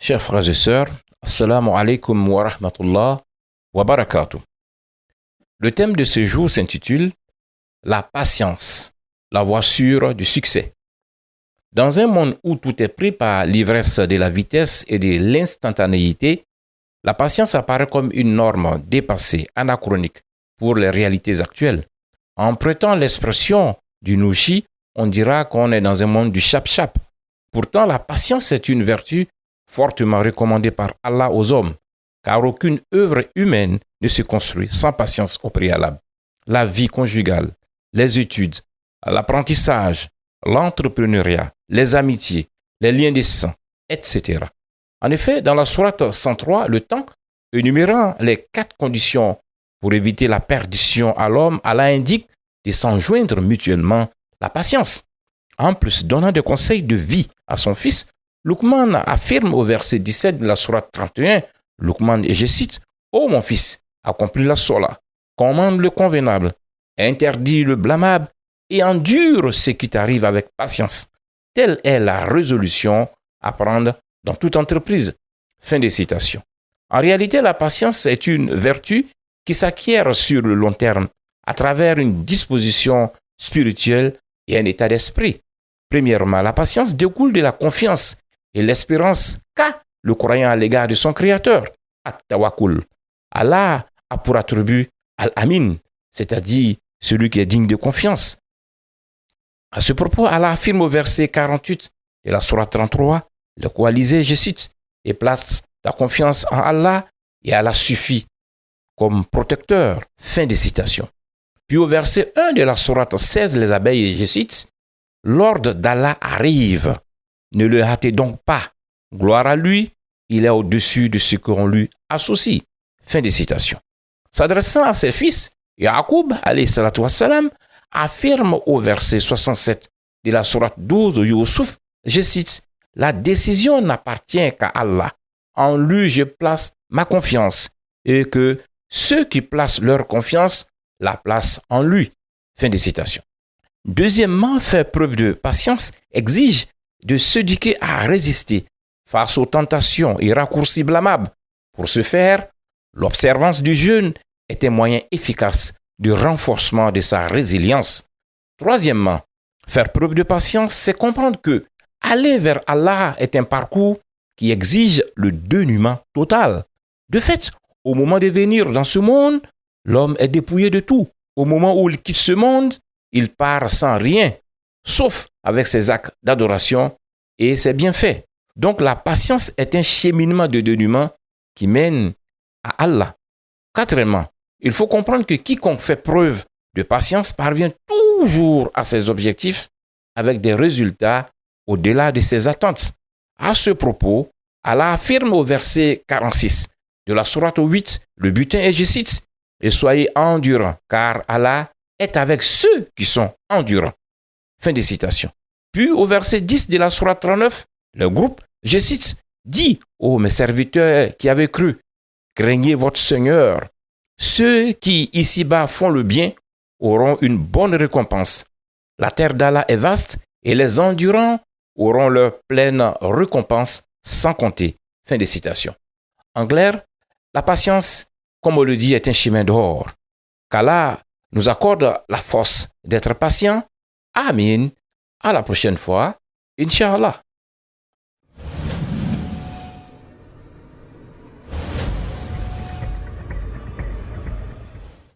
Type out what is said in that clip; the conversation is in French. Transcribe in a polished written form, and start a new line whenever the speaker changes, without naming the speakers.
Chers frères et sœurs, Assalamu alaikum wa rahmatullah wa barakatuh. Le thème de ce jour s'intitule « La patience, la voie sûre du succès ». Dans un monde où tout est pris par l'ivresse de la vitesse et de l'instantanéité, la patience apparaît comme une norme dépassée, anachronique pour les réalités actuelles. En prêtant l'expression du Nouchi, on dira qu'on est dans un monde du chap-chap. Pourtant, la patience est une vertu fortement recommandée par Allah aux hommes, car aucune œuvre humaine ne se construit sans patience au préalable. La vie conjugale, les études, l'apprentissage, l'entrepreneuriat, les amitiés, les liens de sang, etc. En effet, dans la sourate 103, le temps, énumérant les 4 conditions pour éviter la perdition à l'homme, Allah indique de s'enjoindre mutuellement la patience. En plus, donnant des conseils de vie à son fils, Luqman affirme au verset 17 de la sourate 31, Luqman, et je cite, « Ô mon fils, accomplis la sola, commande le convenable, interdis le blâmable et endure ce qui t'arrive avec patience. Telle est la résolution à prendre dans toute entreprise. » Fin de citation. En réalité, la patience est une vertu qui s'acquiert sur le long terme à travers une disposition spirituelle et un état d'esprit. Premièrement, la patience découle de la confiance et l'espérance qu'a le croyant à l'égard de son Créateur, At-Tawakkul. Allah a pour attribut Al-Amin, c'est-à-dire celui qui est digne de confiance. À ce propos, Allah affirme au verset 48 de la sourate 33, le quoi lisez, je cite, « Et place ta confiance en Allah et Allah suffit comme protecteur. » Fin de citation. Puis au verset 1 de la sourate 16, les abeilles, je cite, « L'ordre d'Allah arrive. Ne le hâtez donc pas. Gloire à lui, il est au-dessus de ce qu'on lui associe. » Fin de citation. S'adressant à ses fils, Yaqub, alayhi salatu wassalam, affirme au verset 67 de la sourate 12 de Yusuf, je cite, « La décision n'appartient qu'à Allah. En lui je place ma confiance et que ceux qui placent leur confiance la placent en lui. » Fin de citation. Deuxièmement, faire preuve de patience exige de s'éduquer à résister face aux tentations et raccourcis blâmables. Pour ce faire, l'observance du jeûne est un moyen efficace de renforcement de sa résilience. Troisièmement, faire preuve de patience, c'est comprendre que aller vers Allah est un parcours qui exige le dénuement total. De fait, au moment de venir dans ce monde, l'homme est dépouillé de tout. Au moment où il quitte ce monde, il part sans rien, sauf avec ses actes d'adoration et ses bienfaits. Donc la patience est un cheminement de dénuement qui mène à Allah. Quatrièmement, il faut comprendre que quiconque fait preuve de patience parvient toujours à ses objectifs avec des résultats au-delà de ses attentes. À ce propos, Allah affirme au verset 46 de la sourate 8, le butin est, je cite, « Et soyez endurants, car Allah est avec ceux qui sont endurants. » Fin de citation. Puis au verset 10 de la sourate 39, le groupe, je cite, « Dis, ô mes serviteurs qui avez cru, craignez votre Seigneur. Ceux qui ici-bas font le bien auront une bonne récompense. La terre d'Allah est vaste et les endurants auront leur pleine récompense sans compter. » Fin de citation. En clair, la patience, comme on le dit, est un chemin d'or. Qu'Allah nous accorde la force d'être patient. Amin. À la prochaine fois. Inch'Allah.